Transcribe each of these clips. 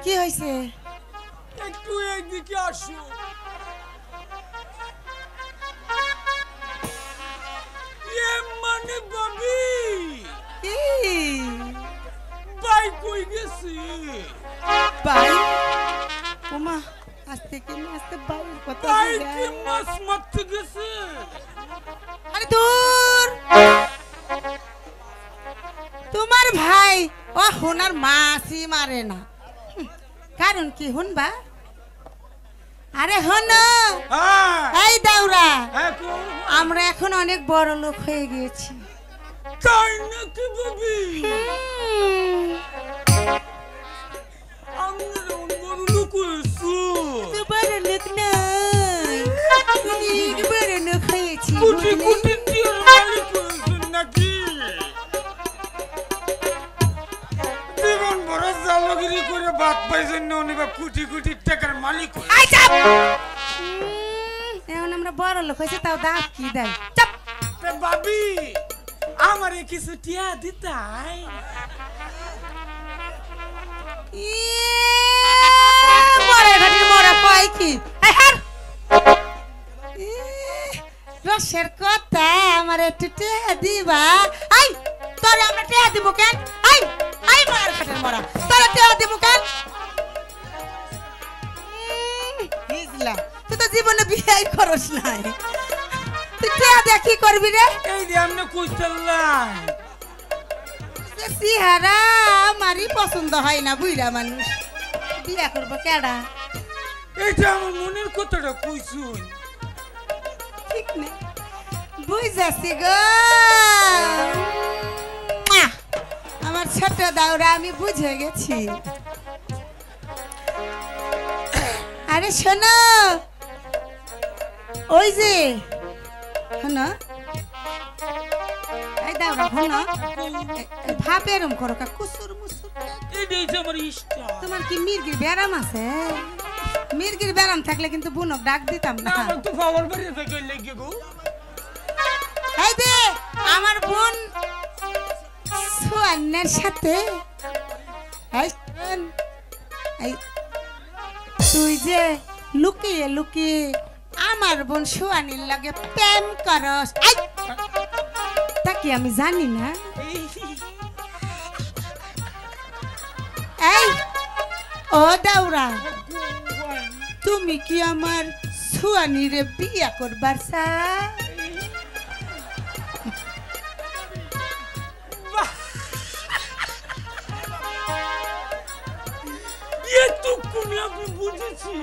কি হয়েছে? একটু এইদিকে আসো। মানে বাবি কি বাই কই গেছে? বাই ওমা আস্তে কি আস্তে বাইরের কথা বাই কি মাছ মারতে গেছে? আরে দূর তোমার ভাই ও হোনার মাছই মারে না কারণ কি শুনবা? আরে হন এই দাউরা আমরা এখন অনেক বড় লোক হয়ে গিয়েছি। তাই নাকি বাবি? আমরা বড় লোক হয়েছি। বড় লোক নয় বড় লোক হয়েছি। কোটি কোটি টাকার মালিক হয়েছেন নাকি? জীবন বড় জালগিরি করে বাদ পাইছেন না উনি বা কোটি কোটি টাকার মালিক হয়েছে। এখন আমরা বড় লোক হয়েছি তাও দাঁত কি দেয়? চাপ বাবি আমারে কিছু টিয়া দিতাই? মরা কয় কি রসের কথা আমার একটু টিয়া দিবা? আই তোরে আমরা টিয়া দিব কেন? আই আই মার খাটের মরা তোরে টিয়া দিব কেন? বুঝলা তুই তো জীবনে বিয়ে করস নাই তুই টিয়া দিয়ে কি করবি রে? এই যে আমরা কইতাল্লাই সিহারা আমারই পছন্দ হয় না বুইরা মানুষ বিয়া করবো কেডা? এইটা আমার মনের কথাটা কইছুন। ঠিক নেই বুঝাছি গো আমার ছোট দাউরা আমি বুঝে গেছি। আরে শোনো ওই যে শোনো এই দাউরা শোনো ভাব এরম করো কা কুসুর মুসুর। এইটা আমার ইচ্ছা। তোমার কি মির্গির ব্যারাম আছে? মির্গির ব্যারাম থাকলে কিন্তু বুনক ডাক দিতাম না। আমার তো পাওয়ার বাড়ি থেকে লেগে গো। এই দে আমার বোন সুয়ান্নের সাথে এই তুই যে লুকিয়ে লুকিয়ে আমার বোন সুয়ানির লাগে প্রেম করস তা কি আমি জানি না? এই ও দাউরা তুমি কি আমার সুয়ানিরে বিয়া করবার চাও? আমি বুঝেছি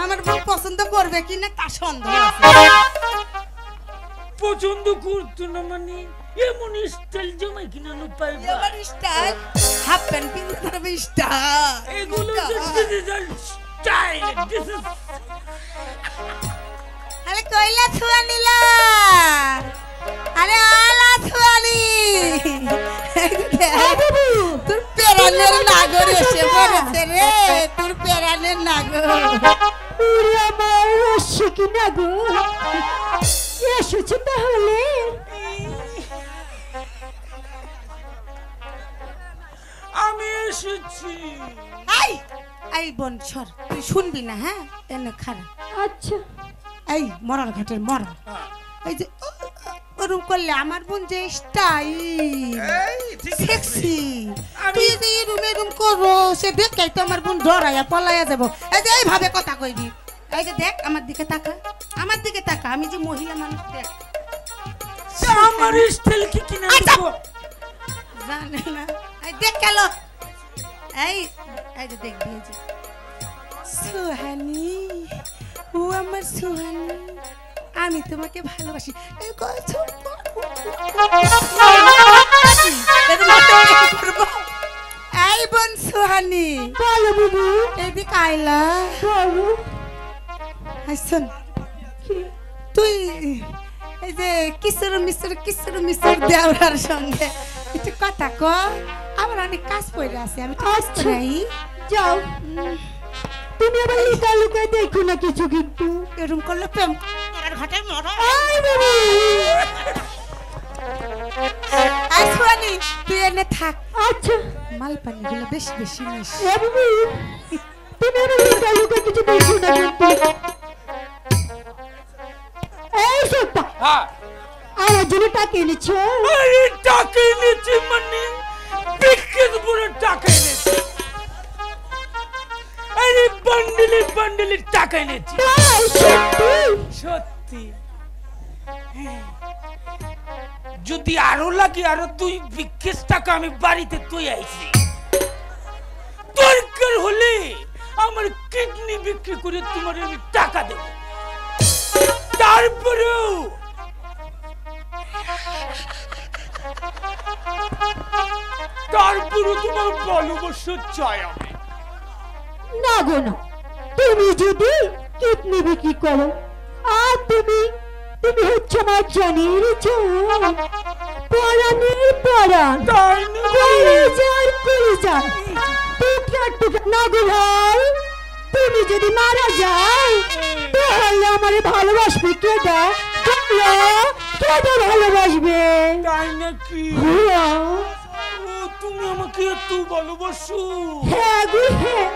আমার বোন পছন্দ করবে কিনা তা সন্দেহ আছে। পছন্দ করতো না মানে এমন স্টাইল জমাই কিনা নো পাইবা? এবার স্টাইল হাফ প্যান্ট পিনতে পারবে স্টাইল এগুলো ডিজিটাল স্টাইল। দিস ইজ আরে কইলা ছুয়া নিলা আরে আলা ছুয়ানি তোর পেরানের নাগর এসে পড়েছে রে তোর পেরানের নাগর। ওরে আমার এসে কি নাগর এসেছে তাহলে? আমি এসেছি। আই আই বোন সর তুই শুনবি না হ্যাঁ এনে খারাপ। আচ্ছা এই মরার ঘাটের মরা এই যে ওরম করলে আমার বোন যে স্টাইল সেক্সি তুই যে রুমে রুম করো সে দেখেই তো আমার বোন ডরাইয়া পলাইয়া যাবো। এই যে এইভাবে কথা কইবি এই যে দেখ আমার দিকে তাকা আমার দিকে তাকা আমি যে মহিলা মানুষ দেখ আমার স্টাইল কি কিনা জানে না এই দেখ গেল এই এই যে দেখবি এই যে সুহানি ও আমার সুহানি আমি তোমাকে ভালোবাসি এই কথা এই বোন সুহানি বলো বুবু এদিকে আইলা বলো আইসন তুই এই যে কিশোর মিশর দেওয়ার সঙ্গে একটু কথা ক আমার অনেক কাজ পড়ে আছে আমি কাজ করাই যাও তুমি আবার লুকা লুকায় দেখো না কিছু কিন্তু এরকম করলে প্রেম করার ঘাটে মরো আই বাবা আইসো বুয়ানি তুই এনে থাক আচ্ছা মাল পানি গুলো বেশি বেশি নিস এ বাবু তুমি আমার লুকা লুকা কিছু দেখো না কিন্তু এই সত্তা হ্যাঁ আমার জন্য টাকা এনেছো আরে টাকা এনেছি মানে বিকেট পুরো টাকা এনেছি আরে বান্ডেলে বান্ডেলে টাকা এনেছি তাই সত্যি সত্যি যদি আরো লাগে আরো 2 বিকেট টাকা আমি বাড়িতে তুই আইছি দরকার হলে আমার কিডনি বিক্রি করে তোমার আমি টাকা দেব তারপরেও তোমার ভালোবাসা চাই আমি না গো না তুমি যদি কিডনি বিক্রি করো আর তুমি হচ্ছে আমার জানির পরাণের পরাণ তাই না কলিজার কলিজা টুকরা টুকরা না গো ভাই তুমি যদি মারা যাও তাহলে আমার ভালোবাসবে কেডা কেডা ভালোবাসবে তাই নাকি হুয়া তুমি আমাকে এত ভালোবাসো হ্যাঁ গো হ্যাঁ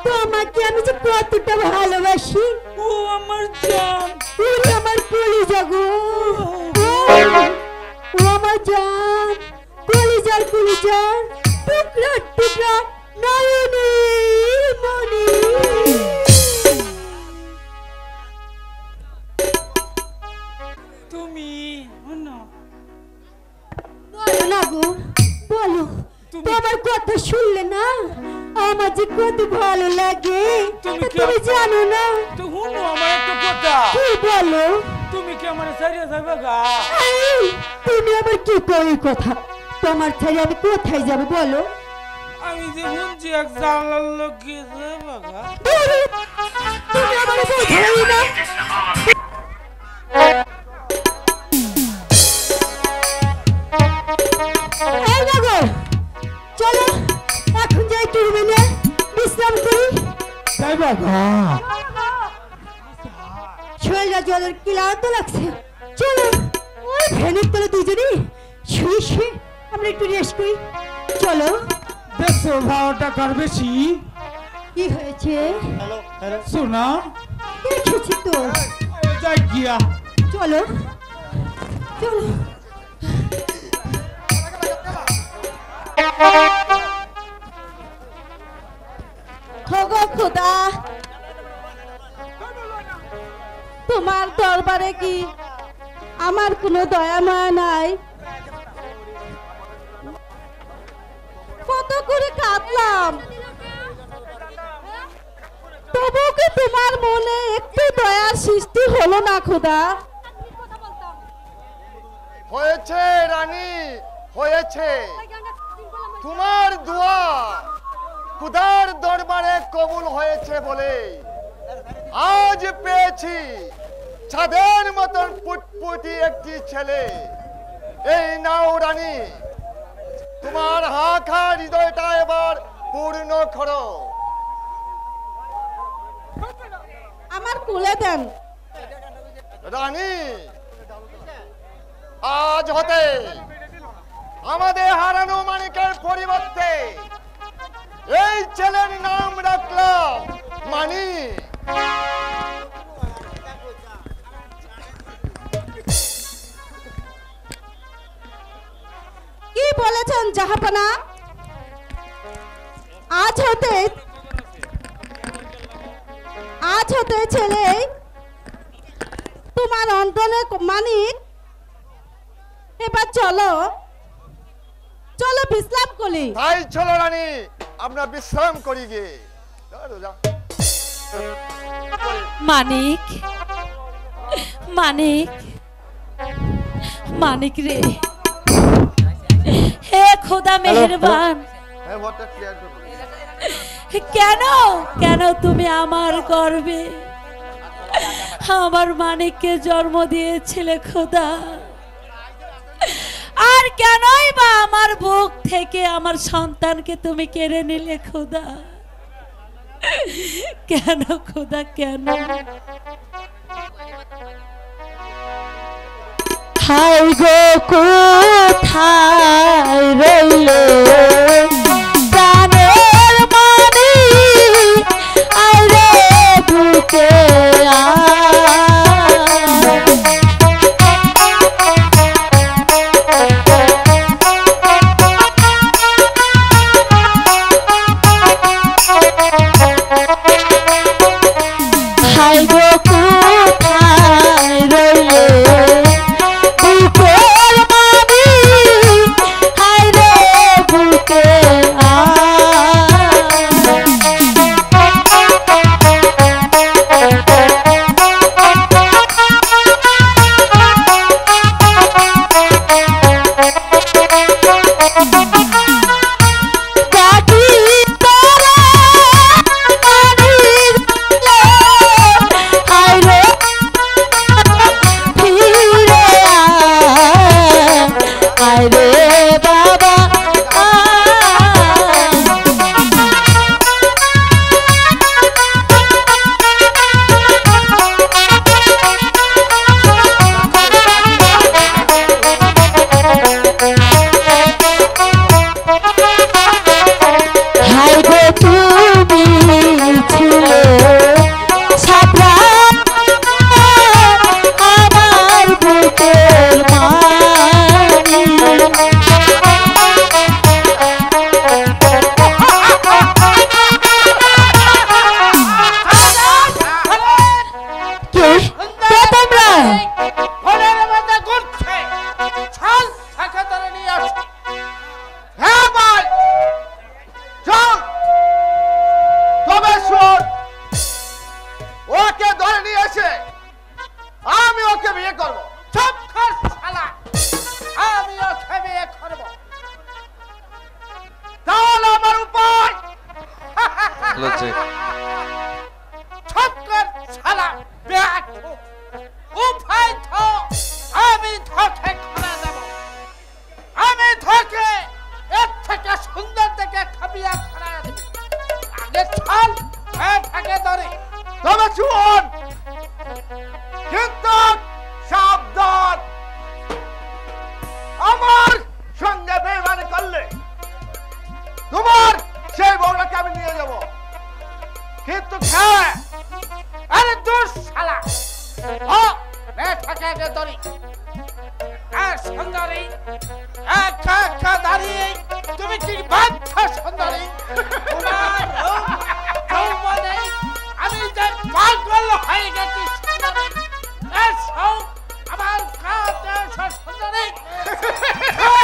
তোমাকে আমি যে কতটা ভালোবাসি ও আমার জান ওরে আমার কলিজা গো ও আমার জান কলিজার টুকরা টুকরা নয়নে মনে তুমি না গো বলো তোমার কথা শুনলে না আমার যে কত ভালো লাগে তুমি জানো না তো হুনো আমার একটা কথা কি বলো তুমি কি আমার সারিয়া যাবে গা এই, তুমি আবার কি কই কথা তোমার ছেড়ে আমি কোথায় যাব বলো আমি যে শুনছি এক জালাল লোক গেছে বাবা ধুরু, তুমি আমার বোঝাই না এই নগর চলো এখন যাই টুরমেলে বিশ্রাম করি তাই বাবা শরীরটা জলের ক্লান্ত লাগছে চলো ওই ফ্যানের তলে দুজনেই শুয়ে শুয়ে আমরা একটু রেস্ট করি চলো দেখছো ভাওটা কার বেশি কি হয়েছে শোনা দেখেছি তো যাই গিয়া চলো চলো খোগো খোদা তোমার দরবারে কি আমার কোনো দয়া মায়া নাই কত করে কাঁদলাম তবু কি তোমার মনে একটু দয়ার সৃষ্টি হলো না খোদা হয়েছে রানী হয়েছে তোমার দোয়া খুদার দরবারে কবুল হয়েছে বলে আজ পেয়েছি ছাদের মতন পুটপুটি একটি ছেলে এই নাও রানী তোমার হাঁখা হৃদয়টা এবার পূর্ণ করো আমার কোলে দেন রানী আজ হতে আমাদের হারানো মানিকের পরিবর্তে এই ছেলের নাম রাখলাম মানিক কি বলেছেন জাহাপনা আজ হতে ছেলে তোমার অন্তরে মানিক এবার চলো চলো বিশ্রাম করি তাই চলো রানী আমরা বিশ্রাম করি গে মানিক মানিক মানিক রে হে খোদা মেহেরবান কেন কেন তুমি আমার গর্বে আমার মানিককে জন্ম দিয়েছিলে খোদা আর কেনই বা আমার বুক থেকে আমার সন্তানকে তুমি কেড়ে নিলে খোদা কেন খোদা কেন হাই গো কোথায় রইল প্রাণের মানি আয় রে বুকে হাই গো কোথায় রইল বুকের মানি হায় রে বুকে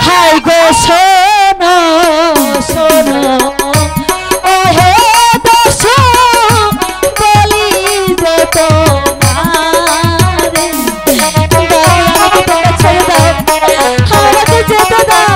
হাই গো শোনো শোনো ও হে দোষ বলি যে তোমারে আমাকে ছেড়ে দাও আমাকে যেতে দাও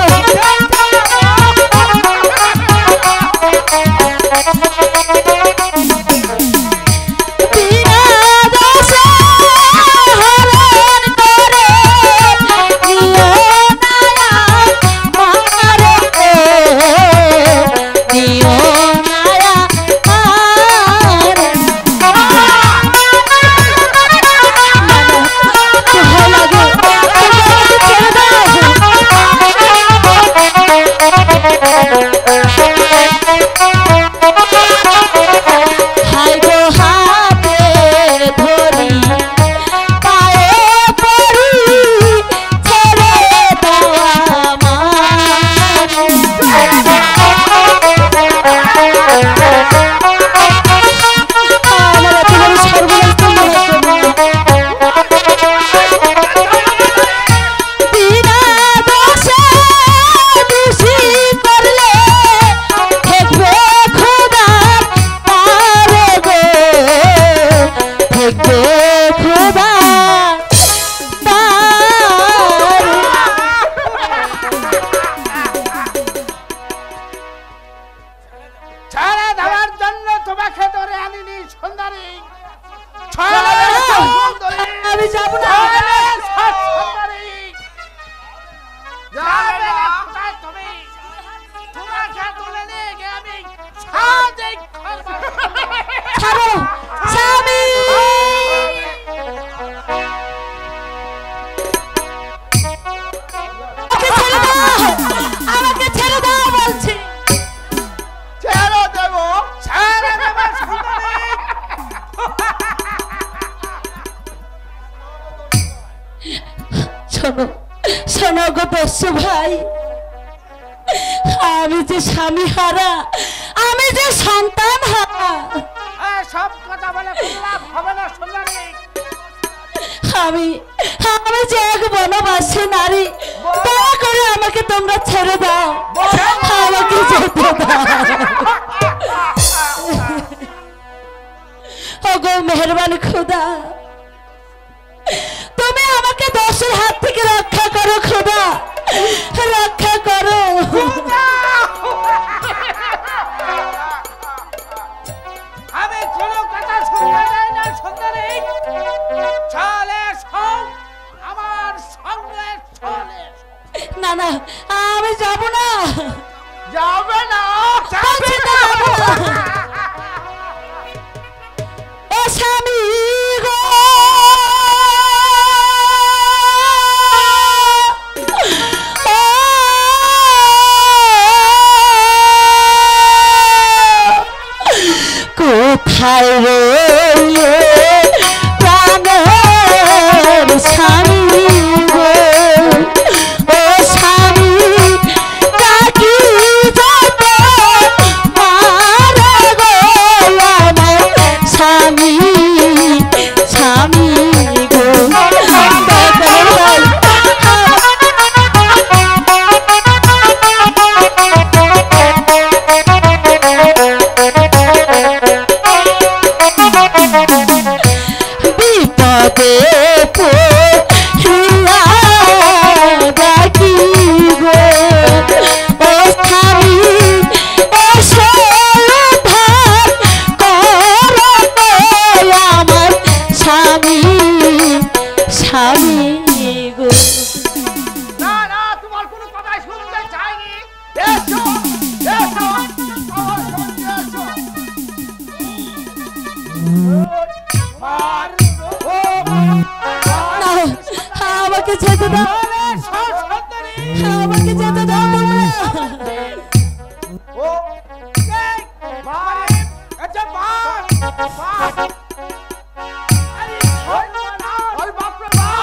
শোনো শোনো গো দস্যু ভাই, আমি যে স্বামী হারা, আমি যে সন্তান হারা, সব কথা বলে লাভ হবে না সোনালি। আমি আমি যে এক বনবাসী নারী, দয়া করে আমাকে তোমরা ছেড়ে দাও, আমাকে যেতে দাও। ওগো মেহেরবান খোদা, তুমি আমাকে দোষের হাত থেকে রক্ষা করো খোদা, রক্ষা করো। আমি কোনো কথা শুনতে চাই না সুন্দরী, চলে শোন আমার সঙ্গে চলে। না না আমি যাব না, যাবে না বলছি তো যাবো না। ও স্বামী গো, কোথায় রইলে প্রাণের স্বামী গো, ও স্বামী ডাকি যাব মারা গো আমার স্বামী, স্বামী গো। বিপদে পড়িয়া ডাকি গো, ও স্বামী এসে উদ্ধার করো আমার স্বামী, স্বামী গো। না না তোমার কোনো কথাই শুনতে চাইনি। এসো এসো আমার সঙ্গে এসো। মার ও না, আমাকে যেতে দাও, সুন্দরী আমাকে যেতে দাও তোমরা। ও এই মার আচ্ছা মার মার আরে ওই না ওই বাপ রে বাপ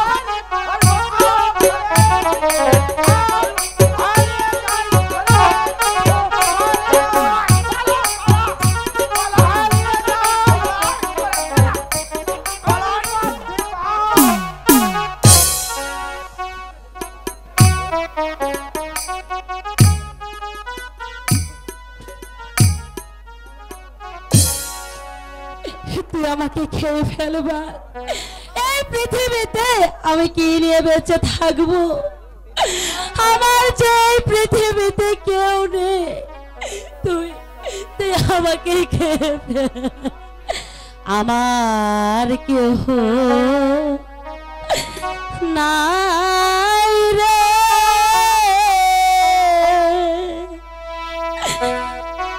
তুই আমাকে খেয়ে ফেলবা, এই পৃথিবীতে আমি কি নিয়ে বেঁচে থাকবো? আমার যে এই পৃথিবীতে কেউ নেই, তুই তুই আমাকে খেয়ে ফেল। আমার কেহ নাই রে,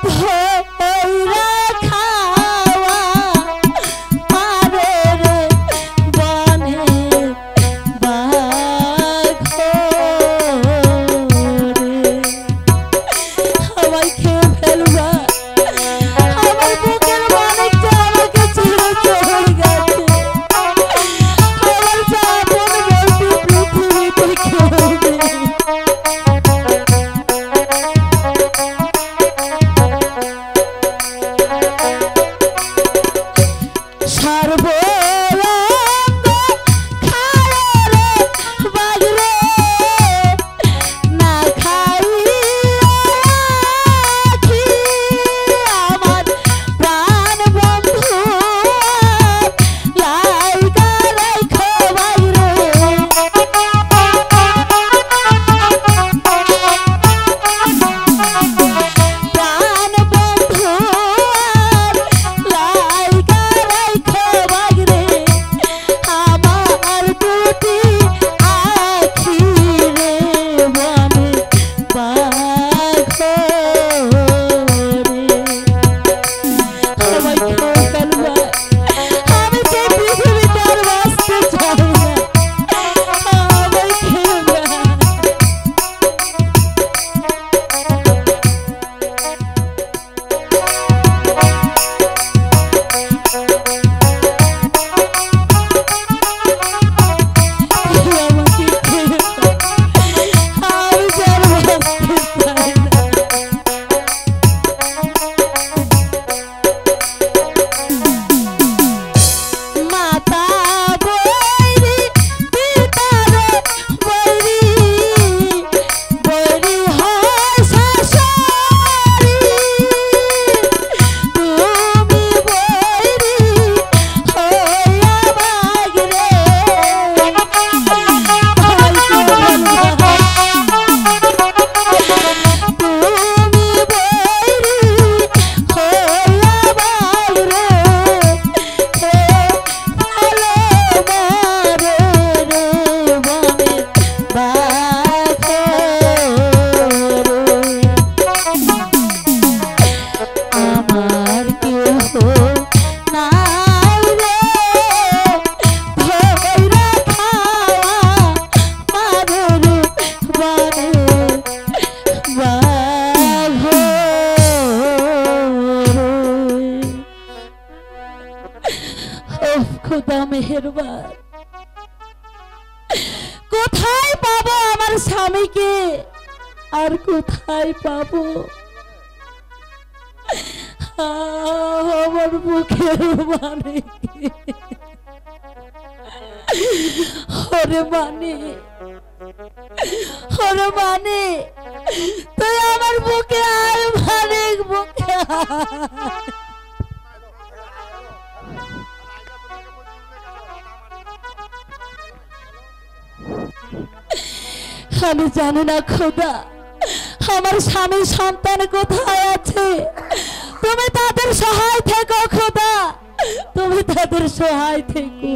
ধইরা খাওয়া পারে রে বনে বাঘ রে। আমায় খেয়ে ফেলবা, আমার বুকের মানিকটা আমাকে ছেড়ে চলে গেছে, আমার যা আপন বলতে পৃথিবীতে খোদা মেহেরবান, কোথায় পাবো আমার স্বামীকে, আর কোথায় পাবো আমার বুকের মানে? ওরে মানে, ওরে মানে, তুই আমার বুকে আয় মানে, বুকে আমি জানি না খোদা আমার স্বামী সন্তান কোথায় আছে, তুমি তাদের সহায় থেকো খোদা, তুমি তাদের সহায় থেকো।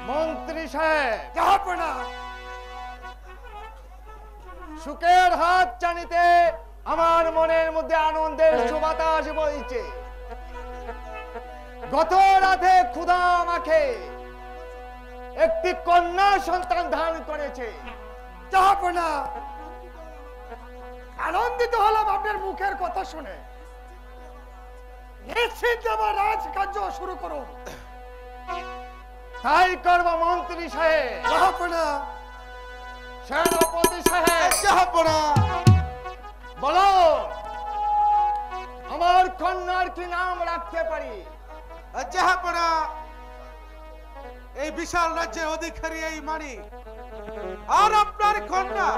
মন্ত্রী সাহেব, জাহাপনা, সুখের হাত টানিতে আমার মনের মধ্যে আনন্দের সুবাতাস বইছে। গত রাতে ক্ষুধা আমাকে একটি কন্যা সন্তান দান করেছে। জাহাপনা, আনন্দিত হলাম আপনার মুখের কথা শুনে। নিশ্চিত আমার রাজকার্য শুরু করো। তাই করব মন্ত্রী সাহেব। জাহাপনা, সেনাপতি সাহেব, জাহাপনা, বলো আমার কন্যার কি নাম রাখতে পারি? জাহাপনা, এই বিশাল রাজ্যের অধিকারী এই মানি আর আপনার কন্যা,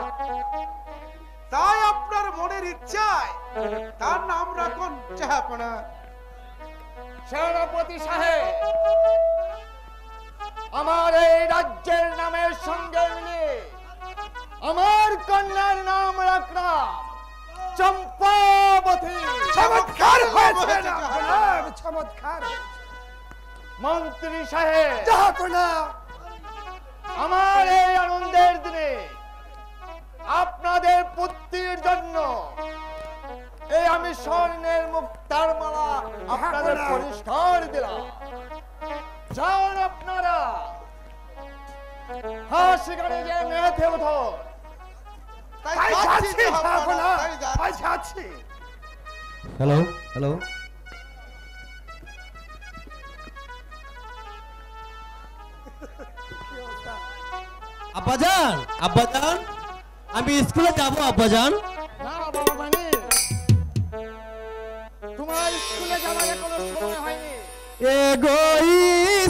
তাই আপনার মনের ইচ্ছায় তার নাম রাখুন জাহাপনা। সেনাপতি সাহেব, আমার এই রাজ্যের নামের সঙ্গে মিলিয়ে আমার কন্যার নাম রাখলাম চম্পাবতী। চমৎকার হয়েছে না? চমৎকার। মন্ত্রী সাহেব, জাহাপনা, আমার এই আনন্দের দিনে আপনাদের পুত্রীর জন্য এই আমি স্বর্ণের মুক্তার মালা আপনাদের পরিষ্কার দিলাম। যান আপনারা হাসি গাড়ি যে মেয়েতে উঠো। হ্যালো হ্যালো, আব্বাজান, আব্বাজান, আমি স্কুলে যাবো আব্বাজান। না বাবা মানে তোমার স্কুলে যাওয়ার কোনো সময় হয়নি। এগো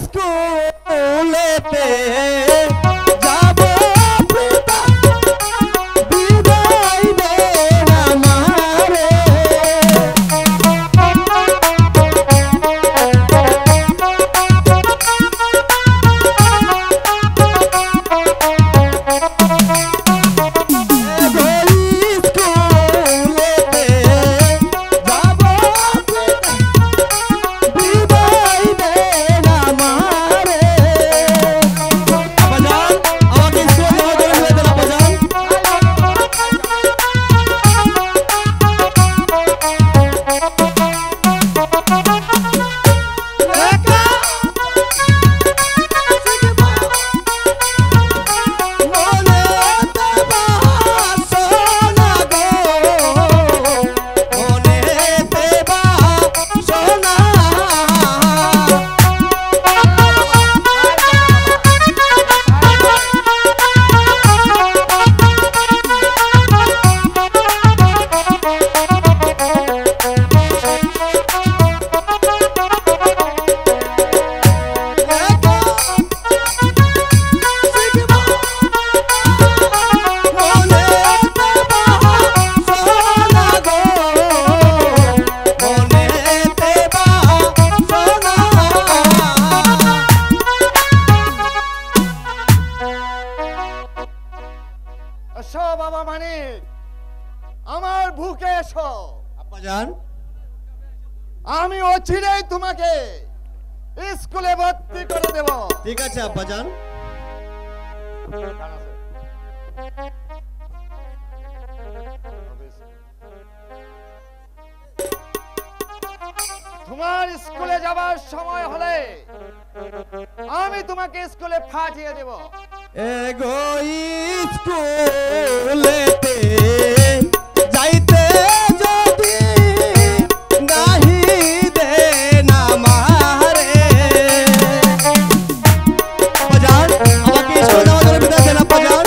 স্কুলেতে যাবো পিতা, বিদায় দে আমারে। বাবা মানিক, আমার বুকে এসো। আব্বাজান, আমি অচিরেই তোমাকে স্কুলে ভর্তি করে দেব। ঠিক আছে আব্বাজান। তোমার স্কুলে যাবার সময় হলে আমি তোমাকে স্কুলে পাঠিয়ে দেব। এগো স্কুলেতে যাইতে যদি নাহি দে না মারে বাজার আমাকে স্কুলে যাওয়ার জন্য বিদায় দেন বাজার।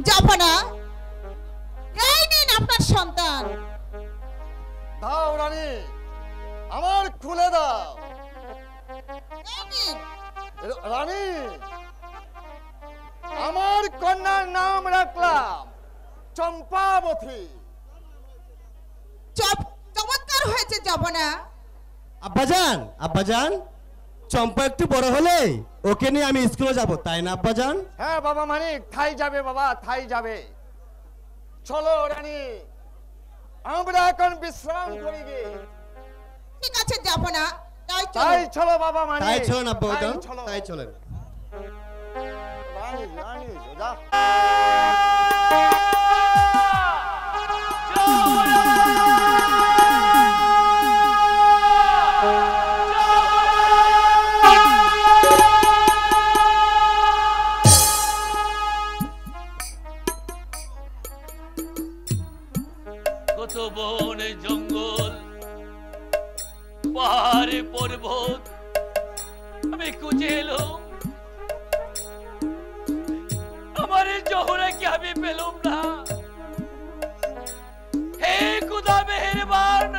জাপানা, এই নিন আপনার সন্তান। দাও রানী, আমার খুলে দাও। এই নিন। রানী, আমার কন্যার নাম রাখলাম চম্পাবতী। চমৎকার হয়েছে জাপানা। আব্বাজান চম্পা একটু বড় হলে ওকে নিয়ে আমি স্কুলে যাব, তাই না আব্বাজান? হ্যাঁ বাবা মানিক, তাই যাবে বাবা, তাই যাবে। চলো রানী, আমরা এখন বিশ্রাম করি গে। ঠিক আছে জাপানা, তাই চলো বাবা মানিক। তাই চলেন আব্বাজান, তাই চলেন। রানী রানী যা। কত বন জঙ্গল পাহাড়ে পর্বত আমি খুঁজে এলাম, আমার জহরাকে আমি পেলাম না। হে খুদা মেহেরবান,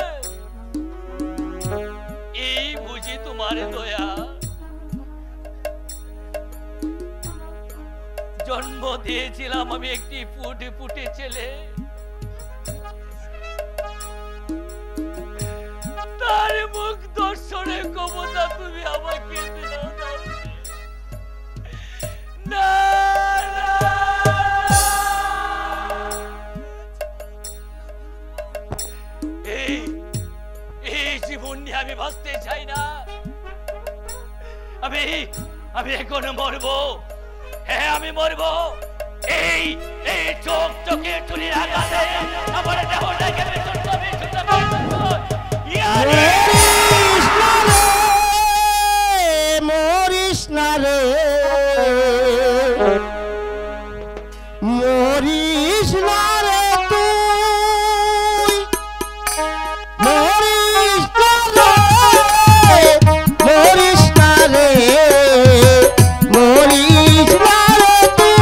এই বুঝি তোমার দয়া। জন্ম দিয়েছিলাম আমি একটি ফুটে ফুটে ছেলে, তার মুখ দর্শনের ক্ষমতা তুমি আমাকে দিও না। এই জীবন নিয়ে আমি বাঁচতে চাই না। আমি এখন মরবো, হ্যাঁ আমি মরবো। এই চোখ চোখে চুরির আঘাতে আমার দেহটাকে মরিস না রে, মরিস না রে তুই, মরিস না রে, মরিস না রে, মরিস না রে তুই।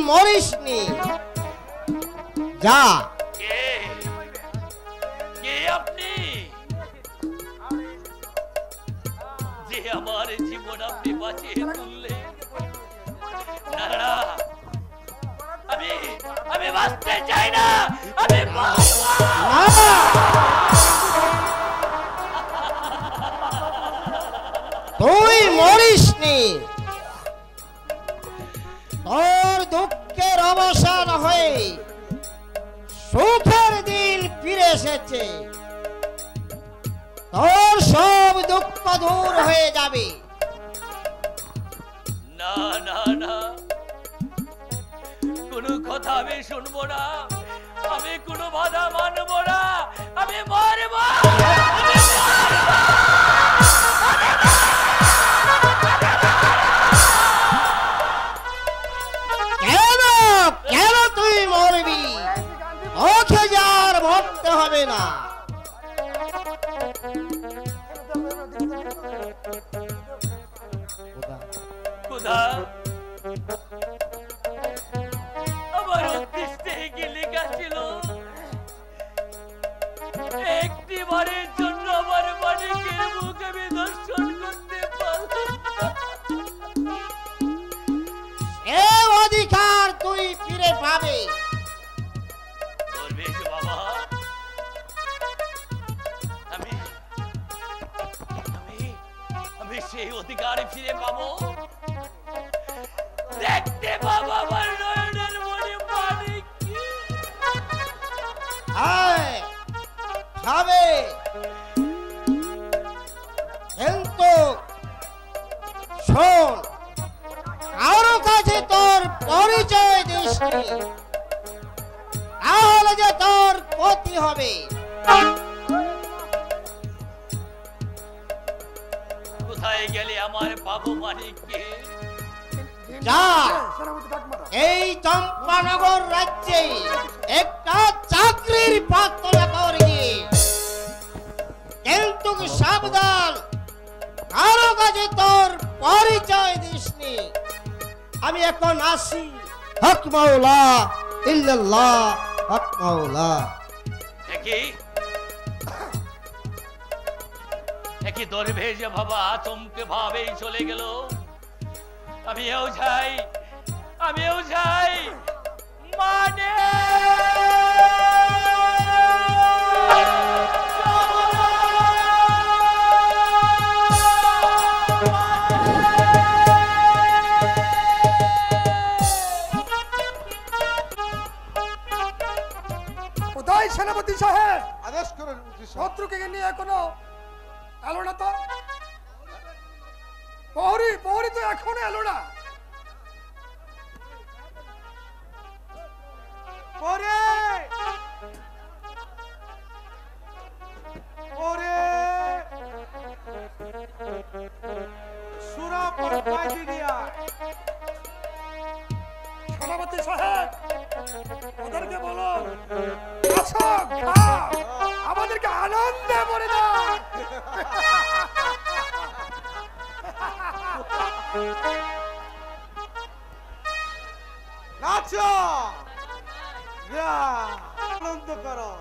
মরিসনি, যা। কে কে আপনি যে আমার জীবন আপনি বাঁচিয়ে তুললেন? না না, আমি বাঁচতে চাই না, আমি তুই মরিসনি, তোর দুঃখের অবসান হয়ে সুখের দিন ফিরে এসেছে। তোর সব দুঃখ দূর হয়ে যাবে। না না না, কোনো কথা আমি শুনবো না, আমি কোনো বাধা মানবো না, আমি মরবো। কেন কেন তুই মরবি? ওকে যার মরতে হবে না। খোদা, আমার উদ্দেশ্যে কি লেখা ছিল? একটি বারের জন্য আমার মালিকের মুখ আমি দর্শন করতে পারলাম। এ অধিকার তুই ফিরে পাবে। দরবেশ বাবা, আমি আমি আমি সেই অধিকার ফিরে পাবো, দেখতে পাবো আমার নয়নের মনে মানিককে। খাবে, কিন্তু শোন, কারো কাছে তোর পরিচয় দিস নি, তাহলে যে তোর ক্ষতি হবে। কোথায় গেলে আমার পাবো মানিককে? যা, এই চম্পানগর রাজ্যে একটা চাকরির প্রার্থনা করবি, কিন্তু সাবধান, কারো কাছে তোর পরিচয় দিসনি। আমি এখন আসি। হক মাওলা ইল্লাল্লাহ, হক মাওলা। একই দরবেশ বাবা আচমকে ভাবেই চলে গেল। আমিও যাই মানে কোথায় সেনাপতি সাহেব? আদেশ করুন। শত্রুকে নিয়ে এখনো এলো না তো? প্রহরী তো এখনো এলো না। সেনাপতি সাহেব, ওদেরকে বলো আসো, খাও, আমাদেরকে আনন্দে ভরে দাও। নাচো, আনন্দ করো।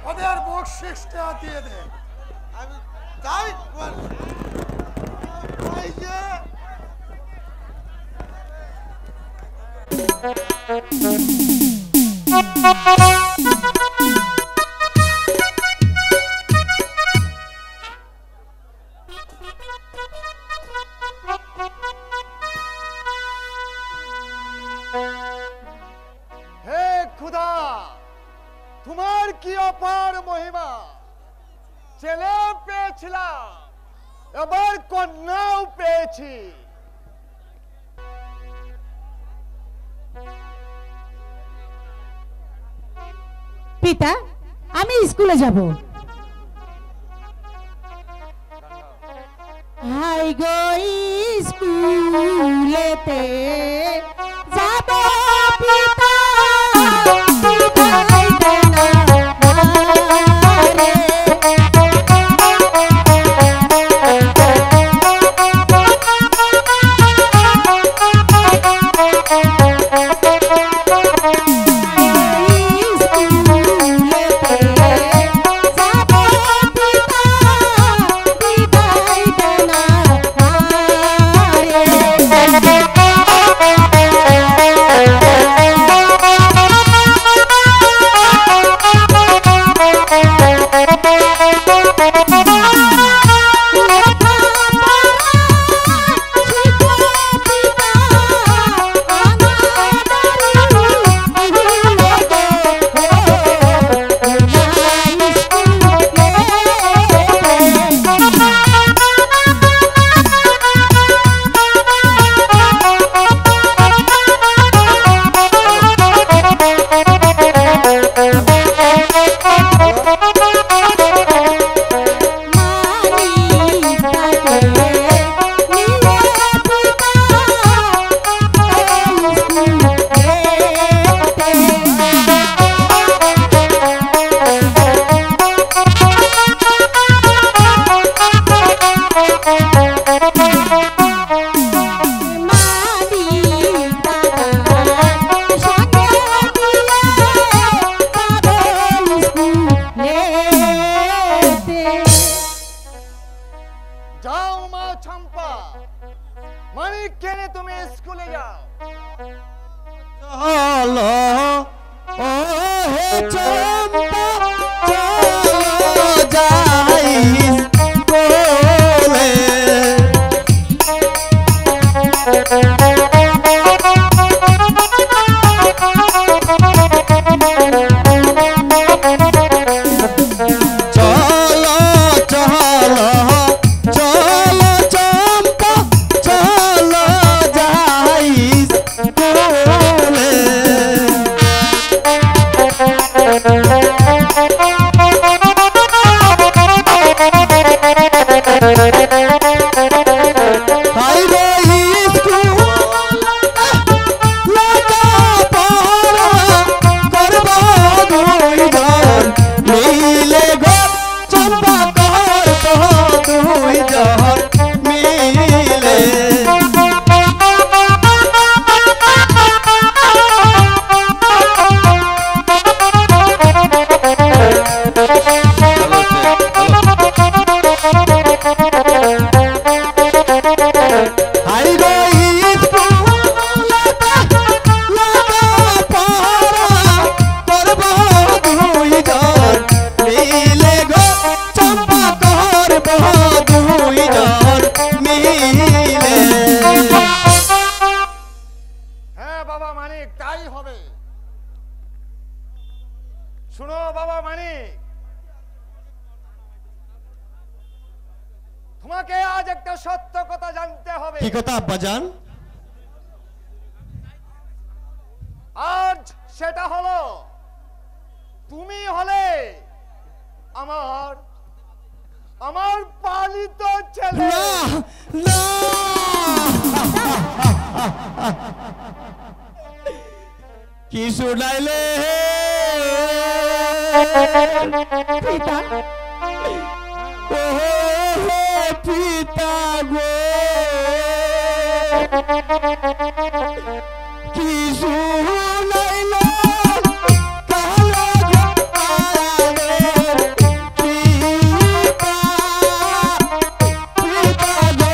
ওদের বকশিসটা দিয়ে দে। আমি তাই যে হে খুদা, তোমার কি অপার মহিমা! ছেলে পেয়েছিলাম, এবার কন্যাও পেয়েছি। পিতা, আমি স্কুলে যাব। হাই গো স্কুলেতে যাব পিতা, বিদায় দে না রে। মা চম্পা মানিককে নিয়ে তুমি স্কুলে যাও। চলো ও হে চম্পা চলো যাই স্কুলে। শুনো বাবা মানিক, তোমাকে আজ একটা সত্য কথা জানতে হবে। কি কথা আব্বাজান? আজ সেটা হলো তুমি হলে আমার আমার পালিত ছেলে। না কি শুনাইলে পিতা ও পিতা গো, কি শুনাইলে কালো জপালে পিতা পিতা গো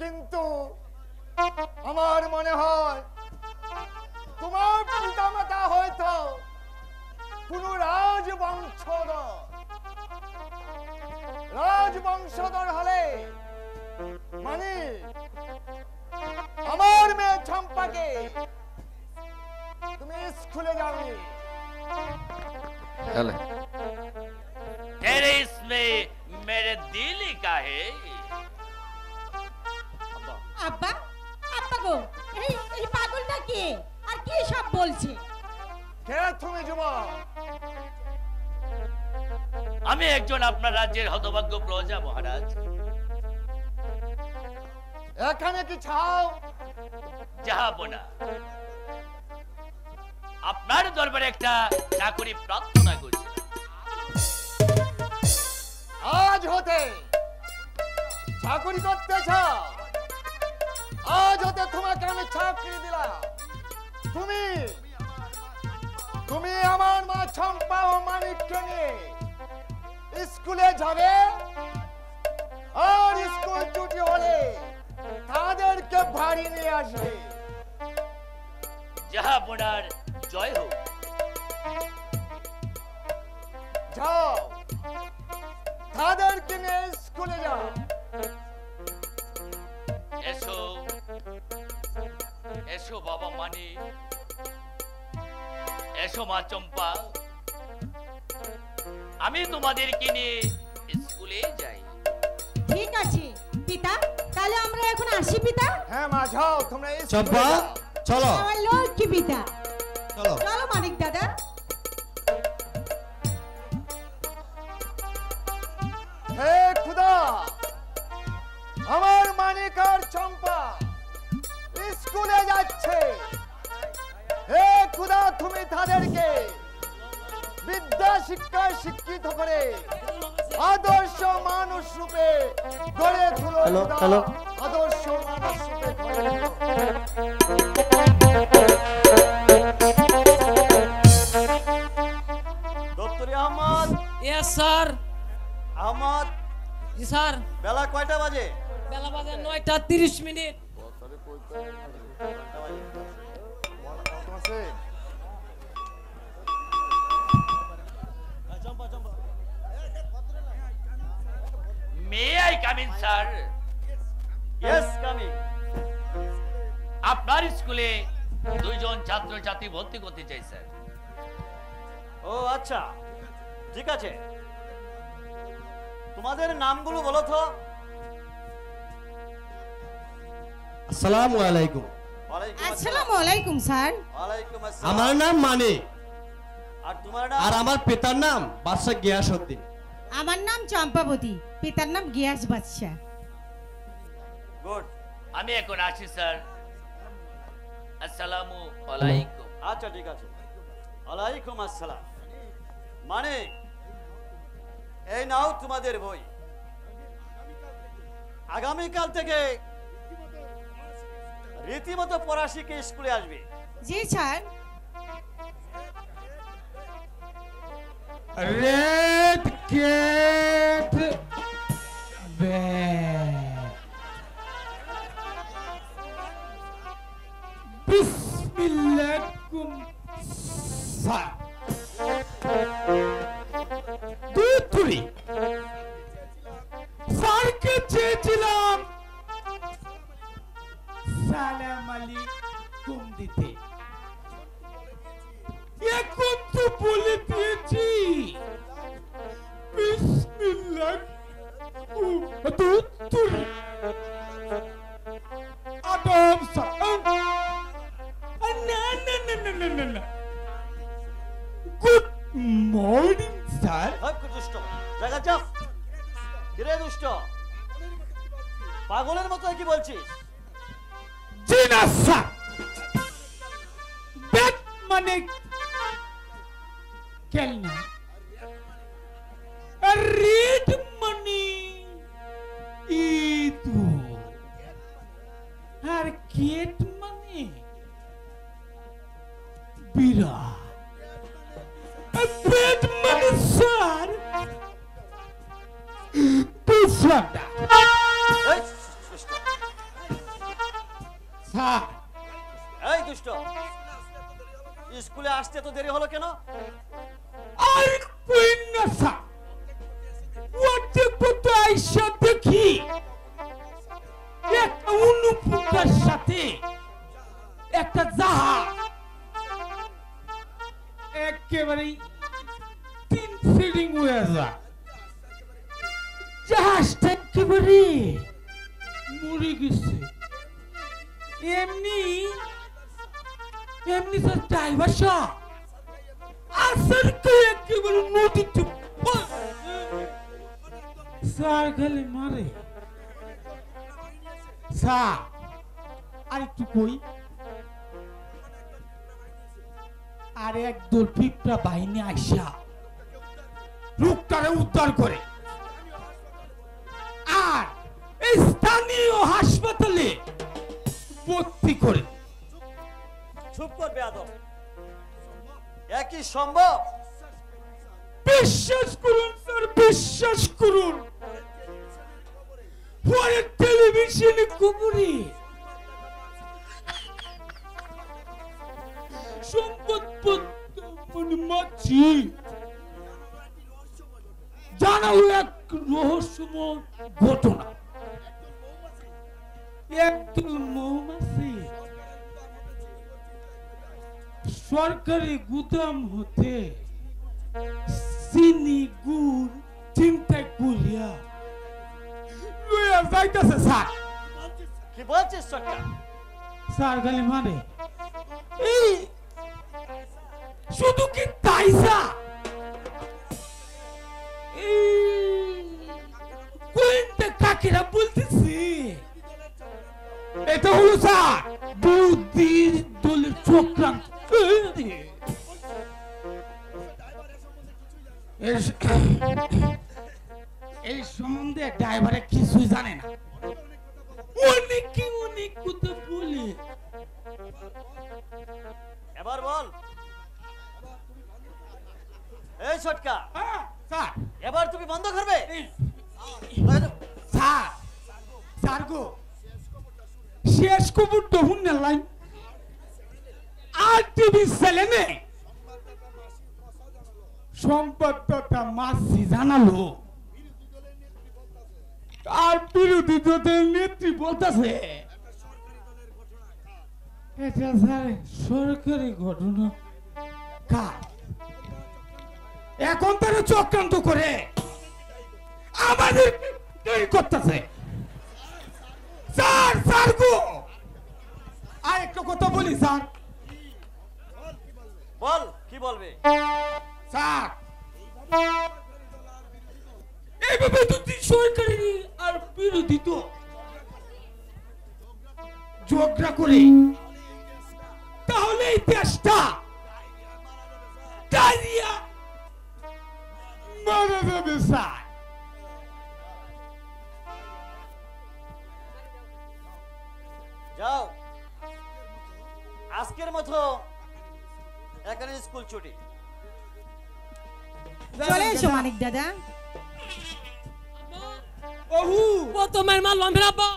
কিন্তু আমার মনে হয় তোমার পিতামাতা হয়তো কোন রাজবংশধর হলে মানে আমার মেয়ে চম্পাকে তুমি স্কুলে যাওনি। तेरे इसमें मेरे दिल ही का है। আব্বা আব্বা গো, এই পাগলটা কে আর কি সব বলছে? কে তুমি যুবক? আমি একজন আপনার রাজ্যের হতভাগ্য প্রজা মহারাজ। এখানে কি চাও? যাবো না, আপনার দরবারে একটা চাকরি প্রার্থনা করছিলাম। আজ হতে চাকরি করতে চাও? আজ হতে তোমাকে আমি চাকরি দিলাম। তুমি আমার মা চম্পা ও মানিককে নিয়ে স্কুলে যাবে, আর স্কুল ছুটি হলে তাদেরকে আসবে। জাহাপনার জয় হোক। যাও, তাদেরকে নিয়ে স্কুলে যাও। এসো এসো বাবা মানি, এসো মা চম্পা, আমি তোমাদেরকে নিয়ে স্কুলে যাই। ঠিক আছে পিতা, তাহলে আমরা এখন আসি পিতা। হ্যাঁ মা, যাও তোমরা স্কুলে চম্পা যাও। চলো আমার লক্ষ্মী পিতা। চলো। চলো মানিক দাদা। হে খুদা, আমার মানিক আর চম্পা স্কুলে যাচ্ছে। হে খুদা, তুমি তাদেরকে বিদ্যা শিক্ষায় শিক্ষিত করে আদর্শ মানুষ রূপে গড়ে তুলো। খুদা, আদর্শ মানুষ রূপে গড়ে তুলো। দপ্তরি আহমদ। Yes sir. আহমদ, জি স্যার। বেলা কয়টা বাজে? বেলা বাজে 9:30। May I come in sir? Yes, coming. আপনার স্কুলে দুইজন ছাত্রছাত্রী ভর্তি করতে চাই স্যার। ও আচ্ছা, ঠিক আছে। তোমাদের নামগুলো বলো তো। আসসালামু আলাইকুম। ওয়ালাইকুম আসসালামু আলাইকুম স্যার। ওয়ালাইকুম আসসালাম। আমার নাম মানি, আর তোমার নাম? আর আমার পিতার নাম বাদশাহ গিয়াসউদ্দিন। আমার নাম চম্পাবতী, পিতার নাম গিয়াস বাদশা। গুড। আমি এখন আসি স্যার। আসসালামু আলাইকুম। আচ্ছা ঠিক আছে। ওয়ালাইকুম আসসালাম। মানে এই নাও তোমাদের বই। আগামীকাল থেকে রীতিমতো পড়া শিখে স্কুলে আসবে। জি স্যার। রেড গেট বিসমিল্লাহিকুম স্যার। দুই স্যারকে চেয়েছিলাম সালাম আলাইকুম দিতে, এখন তো বলে দিয়েছি বিসমিল্লাহিকুম। আদব স্যার। না না না না না না না, গুড মর্নিং স্যার। দুষ্ট জায়গা চাপ। কিরে দুষ্ট, পাগলের মতো কি বলছিস? জি না স্যার, ব্যাট মানে খেলনা, আর রেড মানে ইঁদু, আর গেট মানে বিড়াল, আর ব্যাট মানে স্যার বুঝলাম না এই দুষ্ট, স্যার। এই দুষ্ট, স্কুলে আসতে তো দেরি হলো কেন? আর কই না স্যার, ওতে কত আইসা দেখি এক অনুপুকার সাথে একটা জাহাজ একেবারে 3 ফিলিং হয়ে যায়। জাহাজটা একেবারে মরে গেছে। এমনি এমনি স্যার ড্রাইভার সাহেব আসরকে একেবারে নদীতে স্যার খালি মারে। স্যার আর একটু কই, আর একদল পিঁপড়া বাহিনী আইসা লোকটারে উদ্ধার করে আর এই স্থানীয় হাসপাতালে ভর্তি করে। চুপ কর বেয়াদব, একই সম্ভব? বিশ্বাস করুন স্যার, বিশ্বাস করুন। পরে টেলিভিশনে খবরে মাছি জানালো এক রহস্যময় ঘটনা। একদল মৌমাছি সরকারি গুদাম হতে চিনি গুড় চিন্তা করিয়া লইয়া যাইতেছে স্যার। কি বলছিস সরকার? স্যার গালি মানে এই শুধু কি তাই স্যার, কাকিরা বলতেছি এটা হলো স্যার বুদ্ধির দলের চক্রান্ত। এই সম্বন্ধে ড্রাইভারে কিছুই জানে না, অনেকে অনেক কথা বলে। এবার বল এই ছটকা, স্যার এবার তুমি বন্ধ করবে? স্যার স্যার গো শেষ খবরটা শুনে লাইন আর টিভি চ্যানেলে সংবাদদাতা মাসি জানালো আর বিরোধী দলের নেত্রী বলতেছে এটা স্যার সরকারি ঘটনা। কার এখন তারা চক্রান্ত করে আমাদের তৈরি করতেছে। স্যার স্যার গো আর একটা কথা বলি স্যার। বল কি বলবে? স্যার এইভাবে যদি সরকারি আর বিরোধী তো ঝগড়া করে তাহলে এই দেশটা ডায়রিয়া মারা যাবে স্যার। যাও, আজকের মতো এখানে স্কুল ছুটি। চলে এসো মানিক দাদা। ও তোমার মা লম্বা